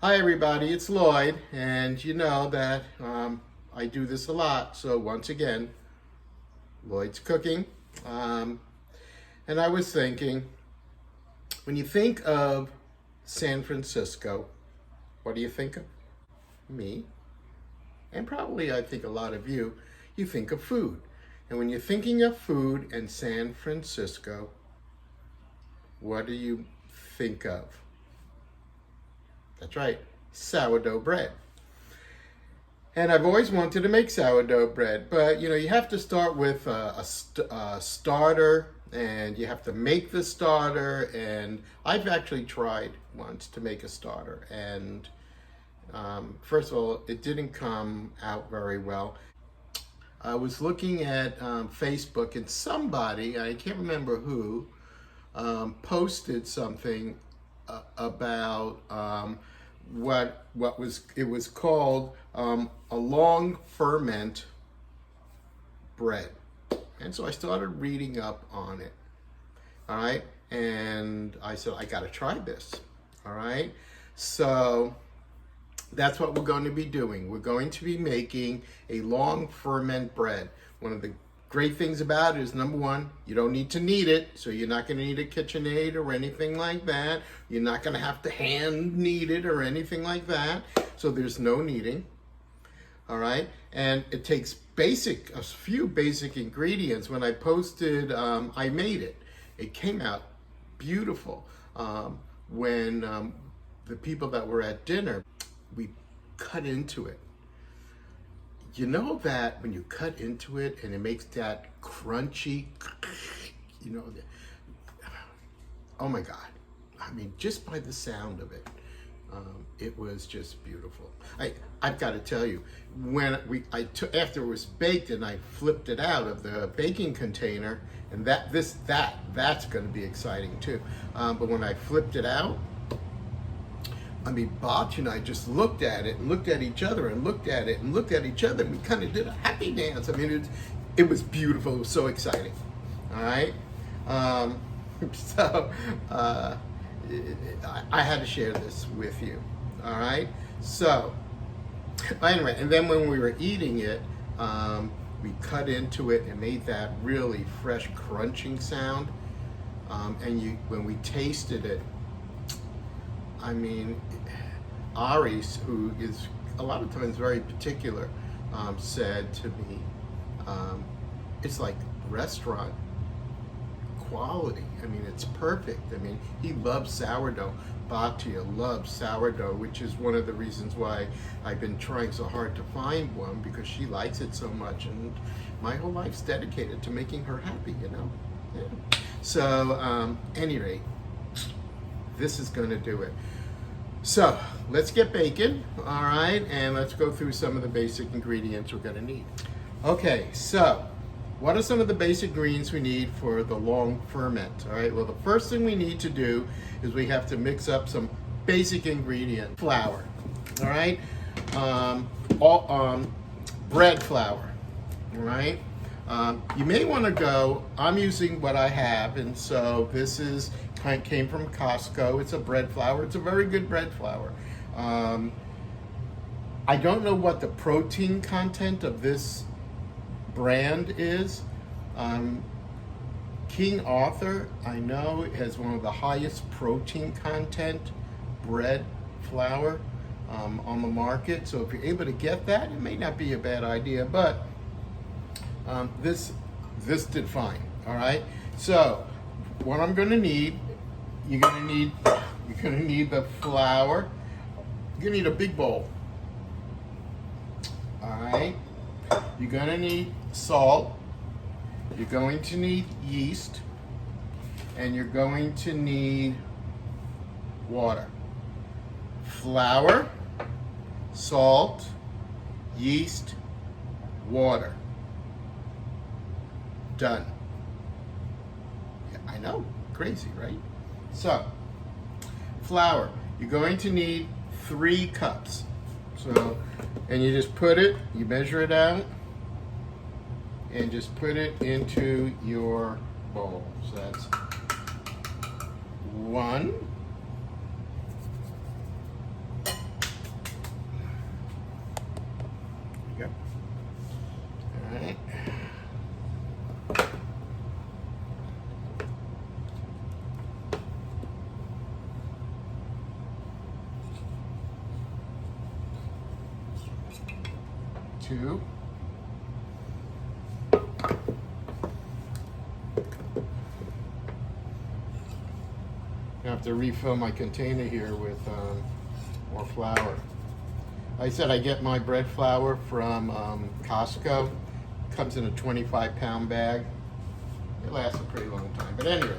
Hi everybody, it's Lloyd, and you know that I do this a lot, so once again, Lloyd's cooking. Um, and I was thinking, when you think of San Francisco, what do you think of? Me, and probably I think a lot of you think of food. And when you're thinking of food in San Francisco, what do you think of? That's right, sourdough bread. And I've always wanted to make sourdough bread, but you have to start with a starter, and you have to make the starter. And I've actually tried once to make a starter, and first of all, it didn't come out very well. I was looking at Facebook, and somebody, I can't remember who, posted something about what was called a long ferment bread. And so I started reading up on it. All right, and I said I got to try this. All right, so that's what we're going to be doing. We're going to be making a long ferment bread. One of the great things about it is, number one, you don't need to knead it, so you're not going to need a KitchenAid or anything like that. You're not going to have to hand knead it or anything like that. So there's no kneading. All right, and it takes a few basic ingredients. When I posted, I made it. It came out beautiful. When the people that were at dinner, we cut into it. You know that when you cut into it and it makes that crunchy, oh my God. I mean, just by the sound of it, it was just beautiful. I've got to tell you, after it was baked and I flipped it out of the baking container, and that's going to be exciting too. But when I flipped it out, I mean, Botch and I just looked at it and looked at each other and looked at it and looked at each other, and we kind of did a happy dance. I mean, it was beautiful. It was so exciting. All right. So I had to share this with you. All right. So anyway, and then when we were eating it, we cut into it and made that really fresh crunching sound. And when we tasted it, I mean, Aris, who is a lot of times very particular, said to me, it's like restaurant quality. I mean, it's perfect. I mean, he loves sourdough. Batia loves sourdough, which is one of the reasons why I've been trying so hard to find one, because she likes it so much, and my whole life's dedicated to making her happy, Yeah. So, any rate, this is going to do it. So let's get baking, all right, and let's go through some of the basic ingredients we're going to need. Okay, so what are some of the basic ingredients we need for the long ferment? All right, well, the first thing we need to do is we have to mix up some basic ingredient flour. All right, bread flour. All right. You may want to go, I'm using what I have, and so this came from Costco. It's a bread flour. It's a very good bread flour. I don't know what the protein content of this brand is. King Arthur, I know, has one of the highest protein content bread flour on the market. So if you're able to get that, it may not be a bad idea, but this did fine. All right. So what I'm going to need, you're going to need the flour. You're going to need a big bowl. All right. You're going to need salt. You're going to need yeast, and you're going to need water. Flour, salt, yeast, water. Done. Yeah, I know, crazy, right? So, flour, you're going to need 3 cups. So, and you just you measure it out, and just put it into your bowl. So that's 1, 2. I have to refill my container here with more flour. Like I said, I get my bread flour from Costco. It comes in a 25-pound bag. It lasts a pretty long time. But anyway,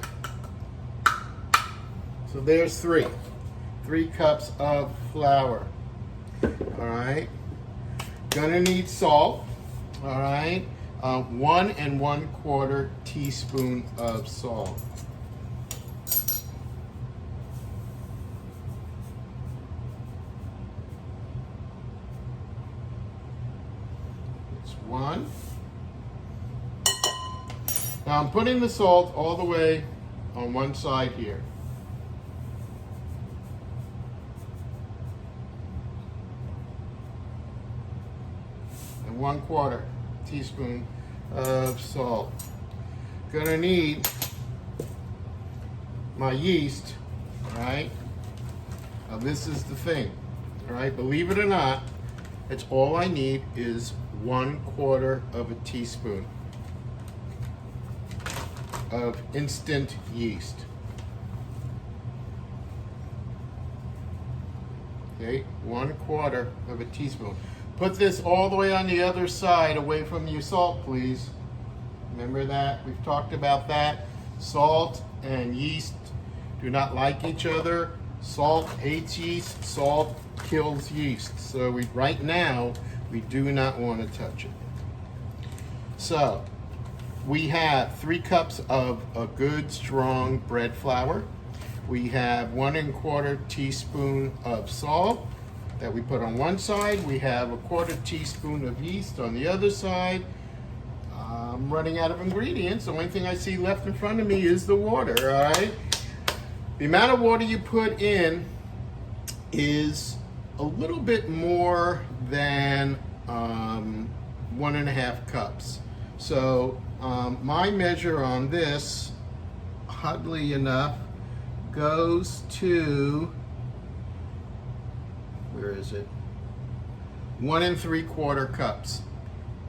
so there's 3 cups of flour. All right. Gonna need salt. All right. 1 1/4 teaspoon of salt. It's 1. Now I'm putting the salt all the way on one side here. And 1/4 teaspoon of salt. Gonna need my yeast, all right? Now this is the thing, all right? Believe it or not, it's all I need is 1/4 of a teaspoon of instant yeast. Okay, 1/4 of a teaspoon. Put this all the way on the other side away from your salt, please. Remember that? We've talked about that. Salt and yeast do not like each other. Salt hates yeast. Salt kills yeast. So right now, we do not want to touch it. So we have 3 cups of a good strong bread flour. We have 1 1/4 teaspoon of salt that we put on one side. We have 1/4 teaspoon of yeast on the other side. I'm running out of ingredients. The only thing I see left in front of me is the water, all right? The amount of water you put in is a little bit more than 1.5 cups. So my measure on this, oddly enough, goes to, where is it? 1 3/4 cups.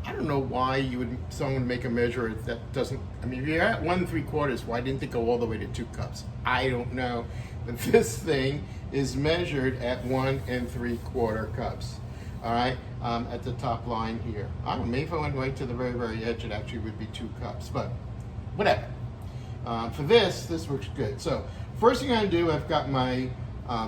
I don't know why someone would make a measure that doesn't, I mean, if you're at 1 3/4, why didn't it go all the way to 2 cups? I don't know. But this thing is measured at 1 3/4 cups. All right, at the top line here. I don't know, maybe if I went right to the very, very edge, it actually would be 2 cups, but whatever. For this works good. So first thing I'm gonna do, I've got my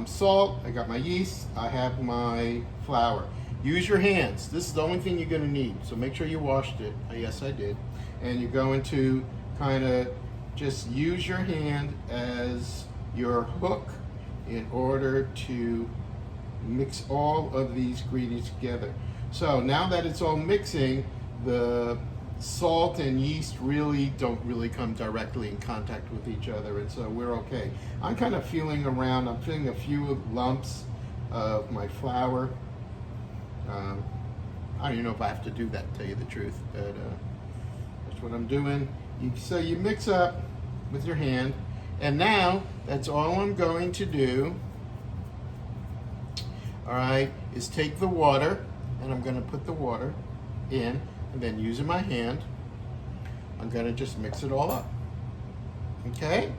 salt, I got my yeast, I have my flour. Use your hands. This is the only thing you're gonna need. So make sure you washed it. Yes, I did. And you're going to kind of just use your hand as your hook in order to mix all of these ingredients together. So now that it's all mixing, the salt and yeast don't really come directly in contact with each other, and so we're okay. I'm kind of feeling around. I'm feeling a few lumps of my flour. I don't even know if I have to do that, to tell you the truth, but that's what I'm doing. So you mix up with your hand, and now that's all I'm going to do, all right, is take the water, and I'm going to put the water in, and then using my hand, I'm going to just mix it all up. Okay?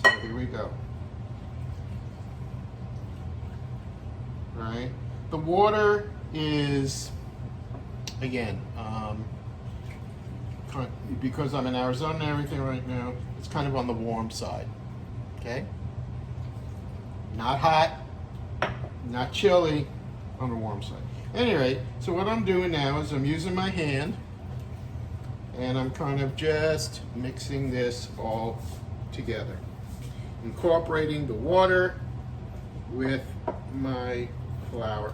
So here we go. Right? The water is, again, because I'm in Arizona and everything right now, it's kind of on the warm side. Okay? Not hot, not chilly, on the warm side. Anyway, so what I'm doing now is I'm using my hand and I'm kind of just mixing this all together. Incorporating the water with my flour.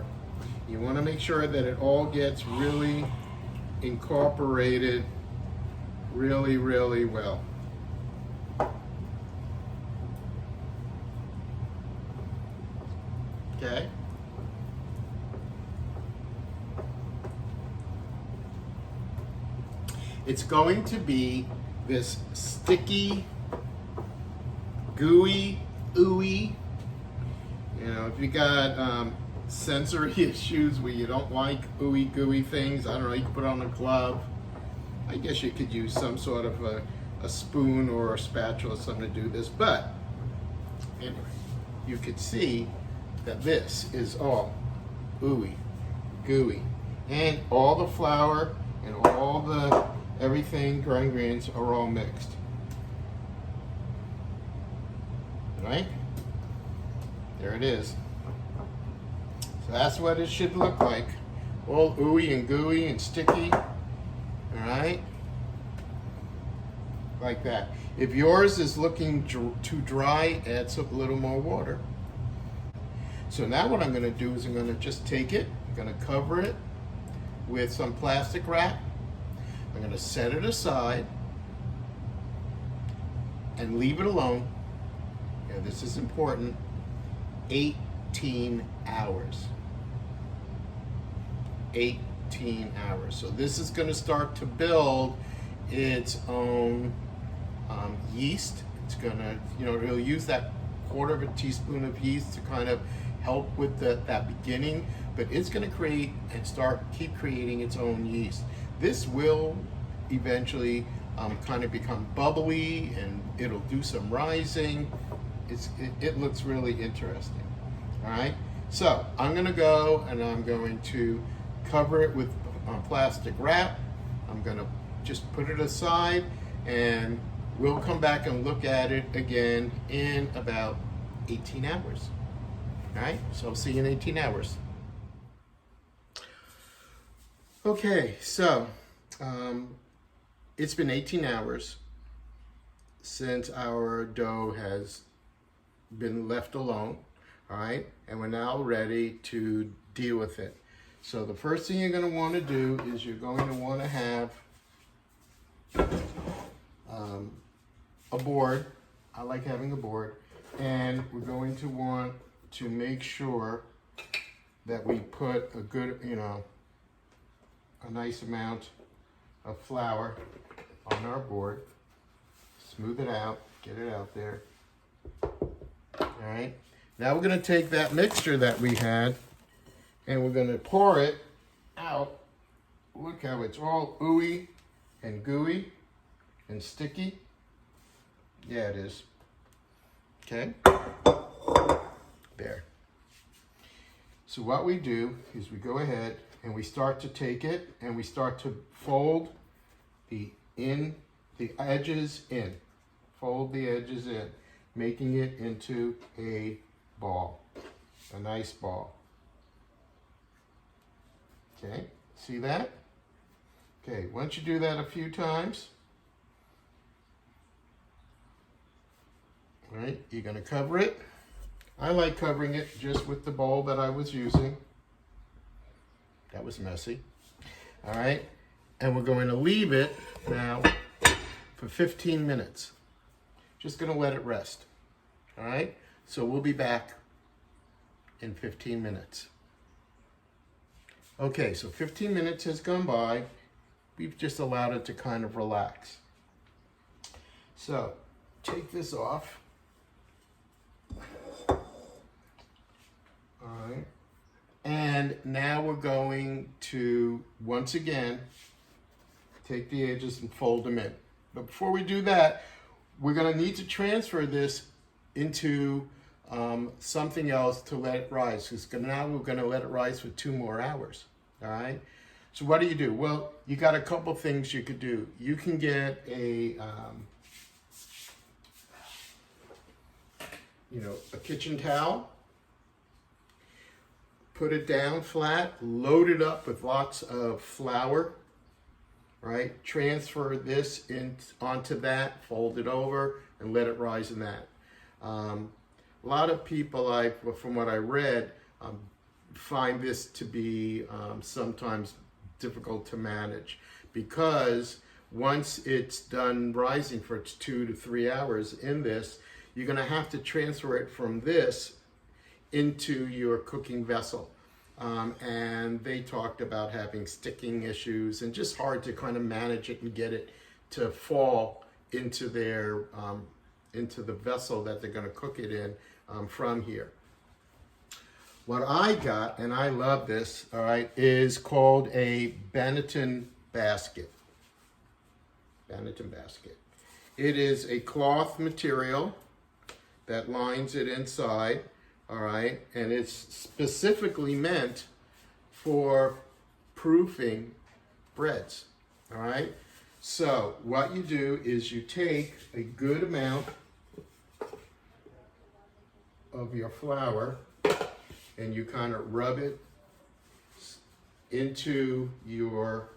You want to make sure that it all gets really incorporated really, really well. Okay? It's going to be this sticky, gooey, ooey. You know, if you got sensory issues where you don't like ooey gooey things, I don't know, you can put on a glove. I guess you could use some sort of a spoon or a spatula or something to do this, but anyway, you could see that this is all ooey gooey, and all the flour and all the everything, dry ingredients are all mixed. Right? There it is. So that's what it should look like. All ooey and gooey and sticky. Alright? Like that. If yours is looking too dry, add some little more water. So now what I'm going to do is I'm going to just take it, I'm going to cover it with some plastic wrap. I'm going to set it aside and leave it alone. Now this is important. 18 hours. 18 hours. So this is going to start to build its own yeast. It's going to, it'll use that quarter of a teaspoon of yeast to kind of help with that beginning, but it's going to create and keep creating its own yeast. This will eventually kind of become bubbly, and it'll do some rising. It looks really interesting. All right, so I'm going to go and I'm going to cover it with plastic wrap. I'm going to just put it aside, and we'll come back and look at it again in about 18 hours. All right, so I'll see you in 18 hours. Okay, so it's been 18 hours since our dough has been left alone, all right, and we're now ready to deal with it. So the first thing you're going to want to do is you're going to want to have a board. I like having a board, and we're going to want to make sure that we put a good, a nice amount of flour on our board. Smooth it out, get it out there. All right, now we're going to take that mixture that we had and we're going to pour it out. Look how it's all ooey and gooey and sticky. Yeah, it is. Okay, there. So what we do is we go ahead and we start to take it and we start to fold the edges in. Fold the edges in, making it into a ball, a nice ball. Okay, see that? Okay, once you do that a few times, all right, you're going to cover it. I like covering it just with the bowl that I was using. That was messy. All right, and we're going to leave it now for 15 minutes. Just going to let it rest. All right, so we'll be back in 15 minutes. Okay, so 15 minutes has gone by. We've just allowed it to kind of relax. So take this off. All right, and now we're going to once again take the edges and fold them in. But before we do that, we're going to need to transfer this into something else to let it rise. Because now we're going to let it rise for 2 more hours. All right. So what do? Well, you got a couple things you could do. You can get a kitchen towel. Put it down flat. Load it up with lots of flour. Right. Transfer this onto that. Fold it over and let it rise in that. A lot of people, from what I read, find this to be sometimes difficult to manage, because once it's done rising for 2 to 3 hours in this, you're going to have to transfer it from this into your cooking vessel. And they talked about having sticking issues and just hard to kind of manage it and get it to fall into into the vessel that they're going to cook it in from here. What I got, and I love this, all right, is called a Benetton Basket. Benetton Basket. It is a cloth material that lines it inside, all right, and it's specifically meant for proofing breads, all right. So what you do is you take a good amount of your flour and you kind of rub it into your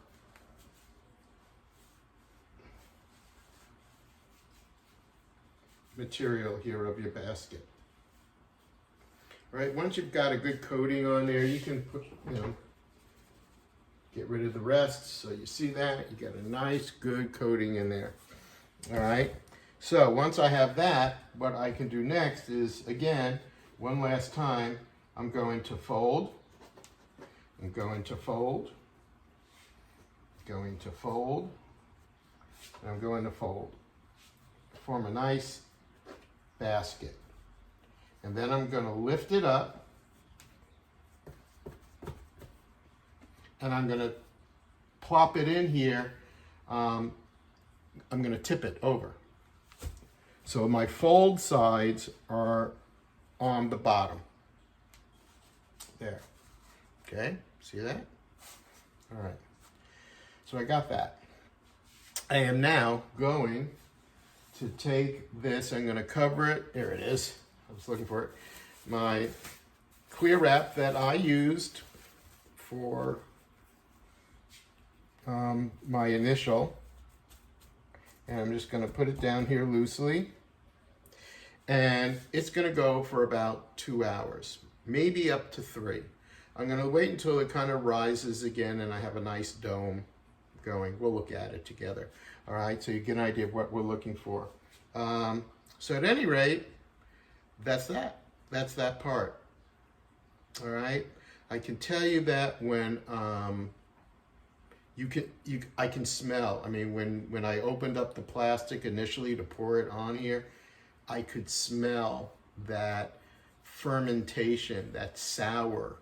material here of your basket. Right, once you've got a good coating on there, you can put, get rid of the rest. So you see that, you get a nice good coating in there. All right, so once I have that, what I can do next is, again, one last time, I'm going to fold, I'm going to fold, going to fold, and I'm going to fold. Form a nice basket. And then I'm going to lift it up and I'm going to plop it in here. I'm going to tip it over. So my fold sides are on the bottom. There. Okay, see that? All right. So I got that. I am now going to take this, I'm going to cover it. There it is. I was looking for it. My clear wrap that I used for my initial. And I'm just going to put it down here loosely. And it's going to go for about 2 hours, maybe up to 3. I'm going to wait until it kind of rises again and I have a nice dome going. We'll look at it together. All right, so you get an idea of what we're looking for. So at any rate, that's that. That's that part. All right. I can tell you that when I can smell. I mean, when I opened up the plastic initially to pour it on here, I could smell that fermentation, that sour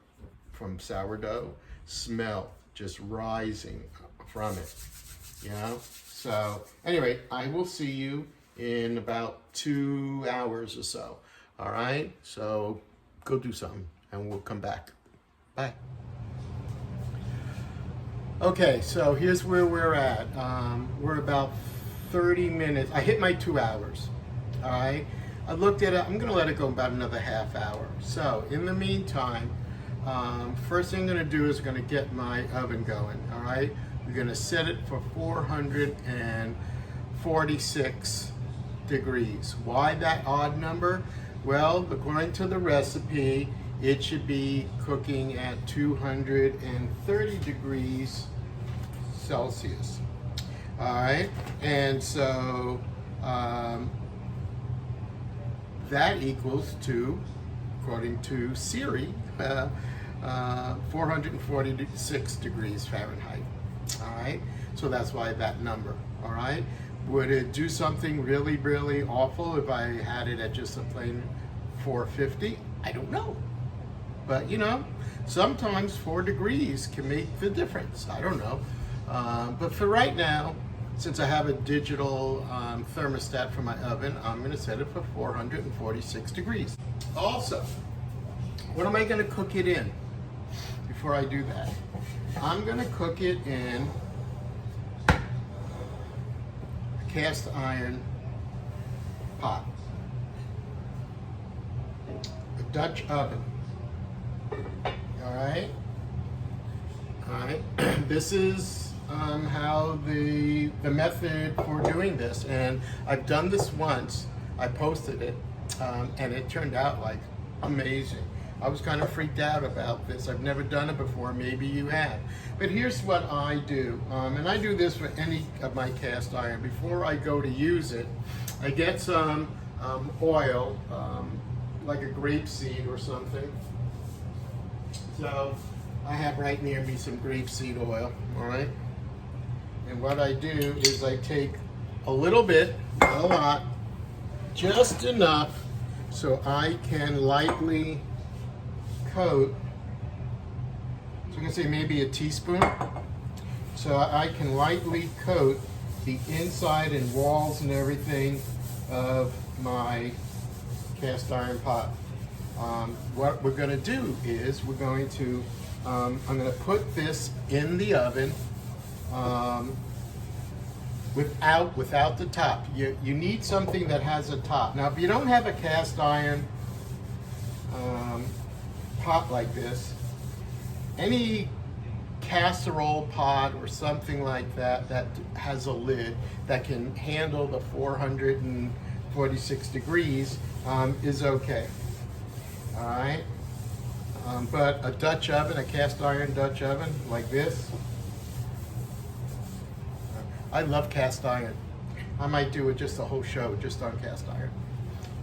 from sourdough smell just rising from it. You know. So anyway, I will see you in about 2 hours or so. All right, so go do something and we'll come back. Bye. Okay, so here's where we're at. We're about 30 minutes. I hit my 2 hours. All right, I looked at it. I'm gonna let it go about another half hour. So in the meantime, first thing I'm gonna do is gonna get my oven going. All right, we're gonna set it for 446 degrees. Why that odd number? Well, according to the recipe, it should be cooking at 230 degrees Celsius. All right, and so that equals to, according to Siri, 446 degrees Fahrenheit. All right, so that's why that number. All right. Would it do something really, really awful if I had it at just a plain 450? I don't know. But sometimes 4 degrees can make the difference. I don't know. But for right now, since I have a digital thermostat for my oven, I'm going to set it for 446 degrees. Also, what am I going to cook it in before I do that? I'm going to cook it in cast iron pot, a Dutch oven. All right. This is how the method for doing this, and I've done this once. I posted it, and it turned out like amazing. I was kind of freaked out about this. I've never done it before. Maybe you have. But here's what I do. And I do this for any of my cast iron. Before I go to use it, I get some oil, like a grapeseed or something. So I have right near me some grapeseed oil, all right? And what I do is I take a little bit, not a lot, just enough so I can lightly coat, so you can say maybe a teaspoon. So I can lightly coat the inside and walls and everything of my cast iron pot. What we're going to do is we're going to, I'm going to put this in the oven without the top. You need something that has a top. Now, if you don't have a cast iron pot like this, any casserole pot or something like that that has a lid that can handle the 446 degrees is okay. All right, but a Dutch oven, a cast iron Dutch oven like this, I love cast iron. I might do it just a whole show just on cast iron,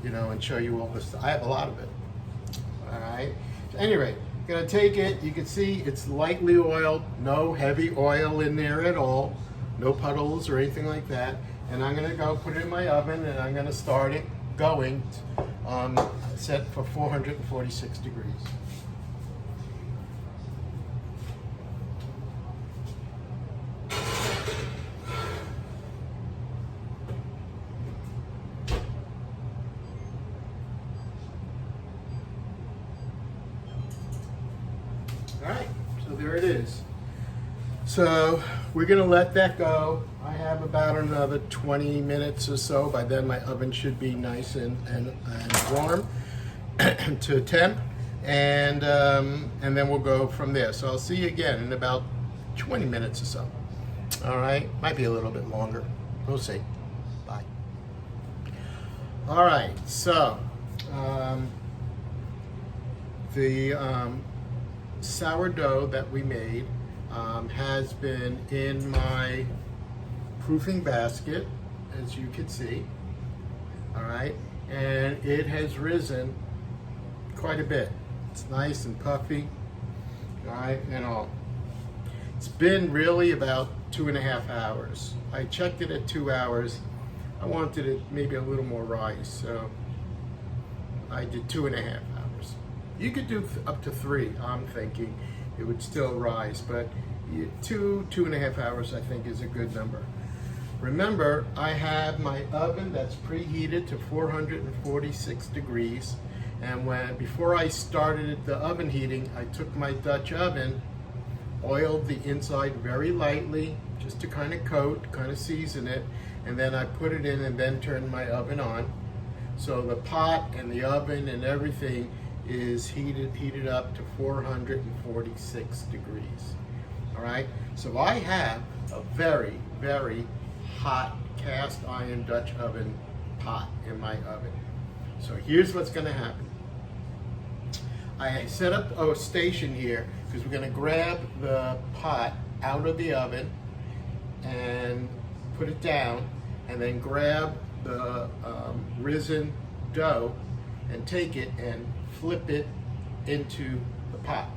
you know, and show you all this. I have a lot of it. All right. So anyway, I'm gonna take it. You can see it's lightly oiled, no heavy oil in there at all, no puddles or anything like that. And I'm gonna go put it in my oven, and I'm gonna start it going, set for 446 degrees. All right, so there it is. So we're gonna let that go. I have about another 20 minutes or so. By then my oven should be nice and warm to temp, and then we'll go from there. So I'll see you again in about 20 minutes or so. All right, might be a little bit longer. We'll see. Bye. All right, so the sourdough that we made has been in my proofing basket, as you can see. All right, and it has risen quite a bit. It's nice and puffy. All right, and all. It's been really about 2.5 hours. I checked it at 2 hours. I wanted it maybe a little more rise, so I did 2.5 hours. You could do up to 3, I'm thinking. It would still rise, but 2.5 hours I think is a good number. Remember, I have my oven that's preheated to 446 degrees, and before I started the oven heating, I took my Dutch oven, oiled the inside very lightly, just to kind of coat, kind of season it, and then I put it in and then turned my oven on. So the pot and the oven and everything is heated up to 446 degrees. All right, so I have a very, very hot cast iron Dutch oven pot in my oven. So here's what's going to happen. I set up a station here because we're going to grab the pot out of the oven and put it down, and then grab the risen dough and take it and flip it into the pot.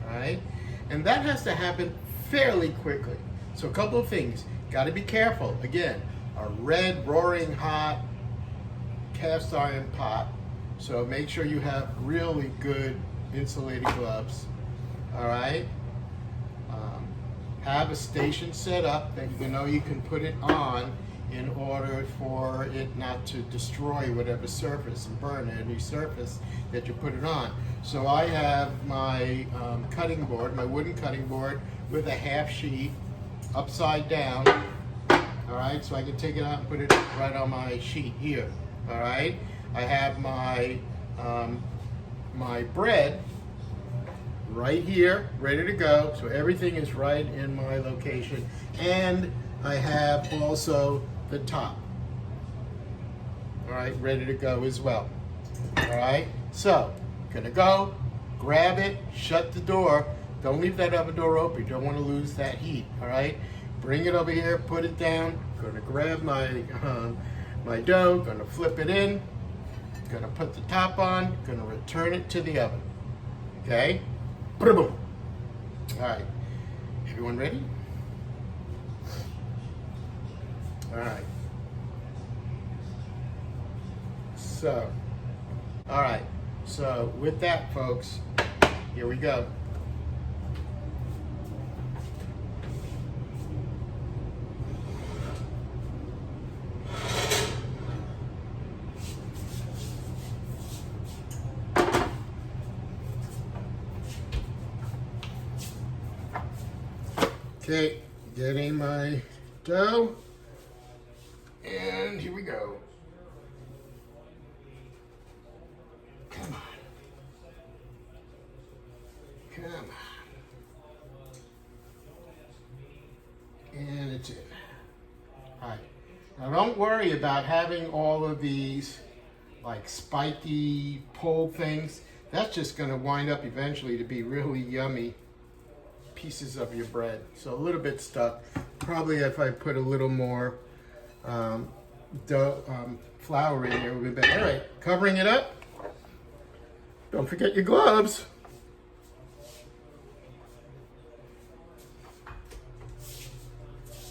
All right, and that has to happen fairly quickly. So a couple of things. Got to be careful. Again, a red, roaring hot cast iron pot. So make sure you have really good insulated gloves. All right. Have a station set up that you know you can put it on in order for it not to destroy whatever surface and burn any surface that you put it on. So I have my cutting board, my wooden cutting board with a half sheet upside down. All right, so I can take it out and put it right on my sheet here. All right, I have my my bread right here, ready to go. So everything is right in my location, and I have also the top. All right, ready to go as well. All right, so gonna go, grab it, shut the door. Don't leave that oven door open. You don't want to lose that heat. All right, bring it over here, put it down. Gonna grab my my dough, gonna flip it in, gonna put the top on, gonna return it to the oven. Okay, boom. All right, everyone ready? All right. So, all right. So with that, folks, Here we go. Okay, getting my dough, and here we go. Come on. Come on. And it's in. All right. Now don't worry about having all of these like spiky pole things. That's just going to wind up eventually to be really yummy pieces of your bread. So a little bit stuck. Probably if I put a little more flour in there, it would be better. All right, covering it up. Don't forget your gloves.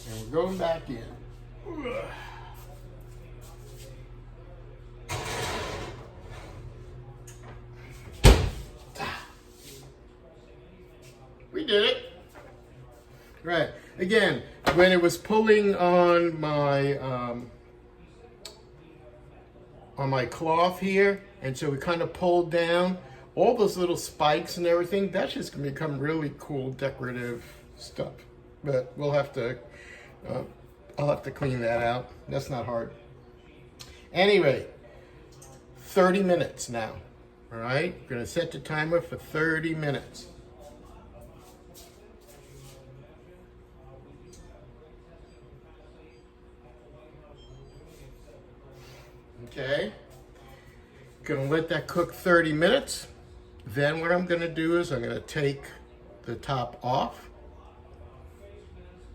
And we're going back in. We did it. Right. Again, when it was pulling on my cloth here, and so we kind of pulled down all those little spikes and everything, that's just going to become really cool decorative stuff. But we'll have to, I'll have to clean that out. That's not hard. Anyway, 30 minutes now. All right, we're going to set the timer for 30 minutes. Okay, gonna let that cook 30 minutes. Then what I'm gonna do is I'm gonna take the top off,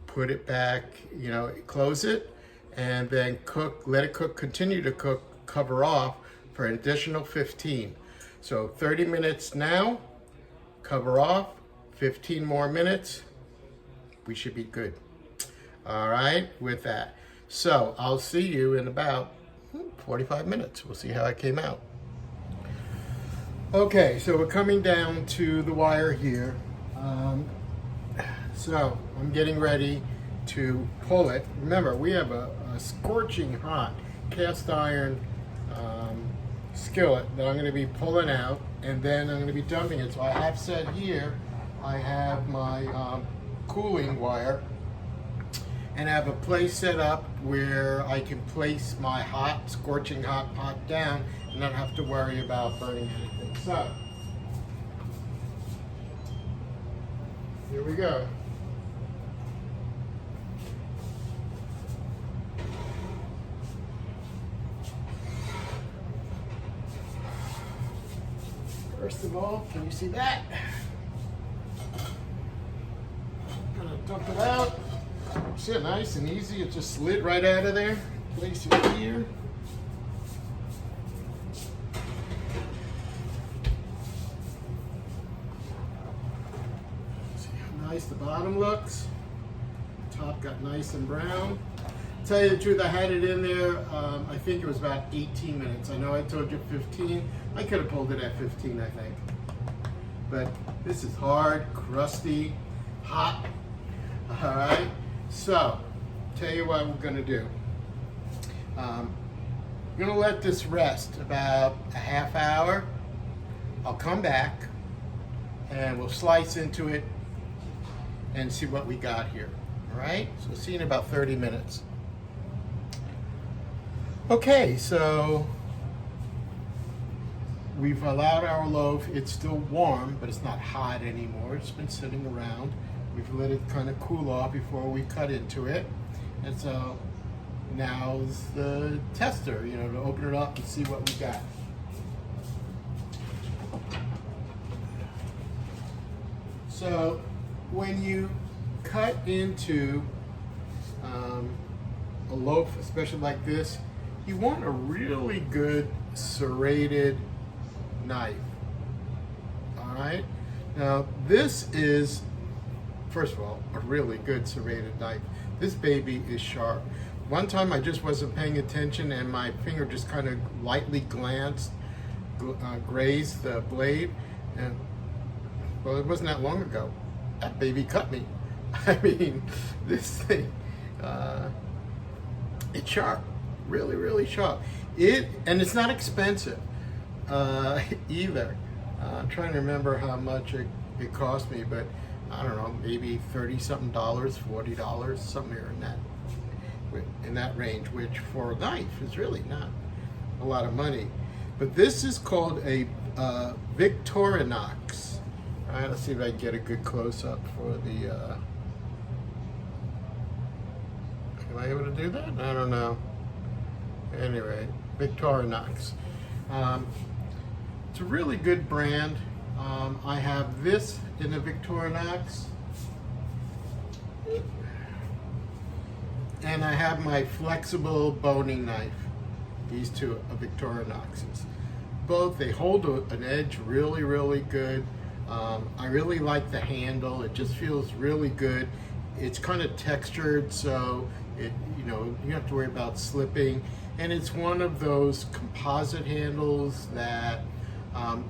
put it back, you know, close it, and then cook, let it cook, continue to cook, cover off for an additional 15. So 30 minutes now, cover off, 15 more minutes, we should be good. All right, with that. So I'll see you in about 45 minutes. We'll see how it came out. Okay, so we're coming down to the wire here. So I'm getting ready to pull it. Remember, we have a scorching hot cast iron skillet that I'm going to be pulling out, and then I'm going to be dumping it. So I have set here, I have my cooling wire, and I have a place set up where I can place my hot, scorching hot pot down and not have to worry about burning anything. So, here we go. First of all, can you see that? I'm gonna dump it out. See it, nice and easy. It just slid right out of there. Place it here. See how nice the bottom looks. The top got nice and brown. To tell you the truth, I had it in there, I think it was about 18 minutes. I know I told you 15. I could have pulled it at 15, I think. But this is hard, crusty, hot. All right. So, tell you what we're going to do. I'm going to let this rest about a half hour. I'll come back and we'll slice into it and see what we got here. All right? So, we'll see you in about 30 minutes. Okay, so we've allowed our loaf. It's still warm, but it's not hot anymore. It's been sitting around. We've let it kind of cool off before we cut into it. And so now's the tester, you know, to open it up and see what we got. So when you cut into a loaf, especially like this, you want a really good serrated knife. All right. Now this is, first of all, a really good serrated knife. This baby is sharp. One time I just wasn't paying attention and my finger just kind of lightly grazed the blade, and Well, it wasn't that long ago. That baby cut me. I mean, this thing, it's sharp, really, really sharp. And it's not expensive either. I'm trying to remember how much it cost me, but I don't know, maybe $30-something, $40, somewhere in that range, which for a knife is really not a lot of money. But this is called a Victorinox. All right, let's see if I can get a good close-up for the... am I able to do that? I don't know. Anyway, Victorinox. It's a really good brand. I have this in a Victorinox. And I have my flexible boning knife. These two are Victorinoxes. Both, they hold an edge really, really good. I really like the handle. It just feels really good. It's kind of textured, so you don't have to worry about slipping. And it's one of those composite handles that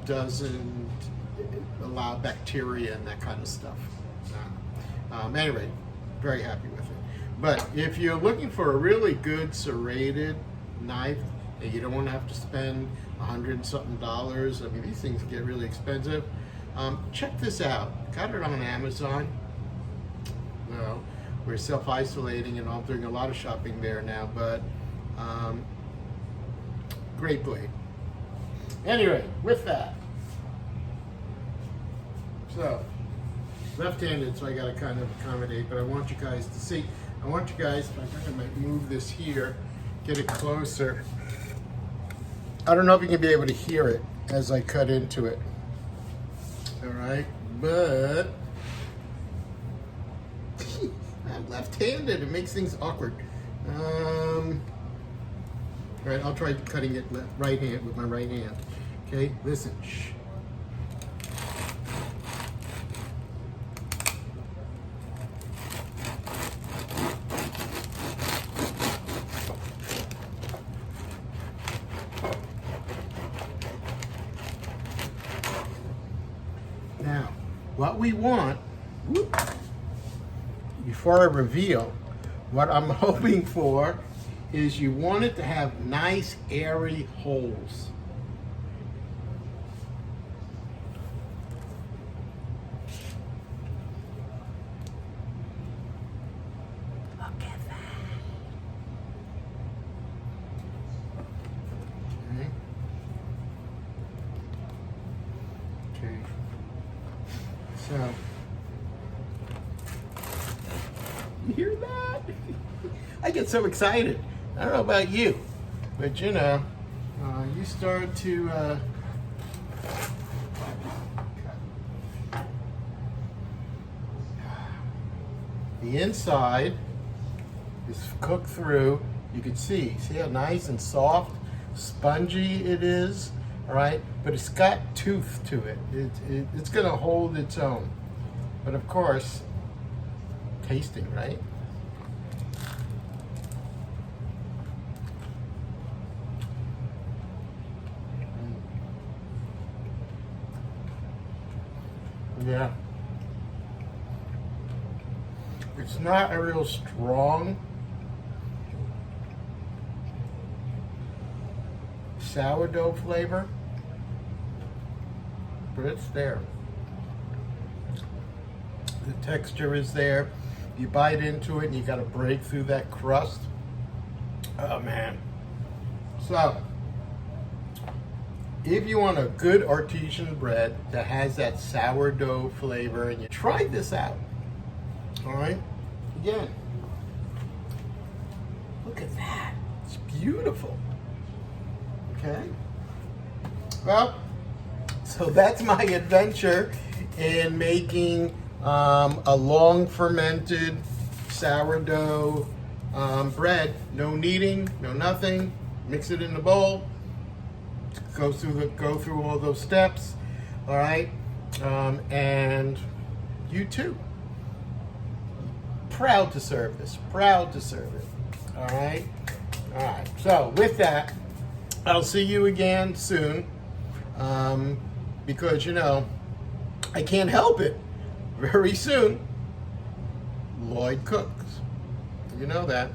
doesn't allow bacteria and that kind of stuff. Anyway, very happy with it. But if you're looking for a really good serrated knife and you don't want to have to spend $100-something, I mean, these things get really expensive, check this out. Got it on Amazon. Well, we're self-isolating and I'm doing a lot of shopping there now, but great blade. Anyway, with that, so left-handed, so I got to kind of accommodate, but I want you guys to see. I want you guys, I think I might move this here, get it closer. I don't know if you can be able to hear it as I cut into it. All right, but I'm left-handed. It makes things awkward. All right, I'll try cutting it right hand with my right hand. Okay, listen. Shh. Now, what we want, before I reveal, what I'm hoping for is you want it to have nice airy holes. Look at that. Okay. So, you hear that? I get so excited. I don't know about you, but you start to the inside is cooked through. You can see how nice and soft, spongy it is. All right, but it's got tooth to it. It's going to hold its own. But of course, tasting, right? Yeah. It's not a real strong sourdough flavor, but it's there. The texture is there. You bite into it and you got to break through that crust. Oh man. So, if you want a good artisan bread that has that sourdough flavor, and you try this out, all right? Again, look at that. It's beautiful. Okay? Well, so that's my adventure in making a long fermented sourdough bread. No kneading, no nothing. Mix it in the bowl. Go through all those steps, all right, and you too. Proud to serve this. Proud to serve it. All right. All right. So with that, I'll see you again soon, because I can't help it. Very soon, Lloyd cooks. You know that.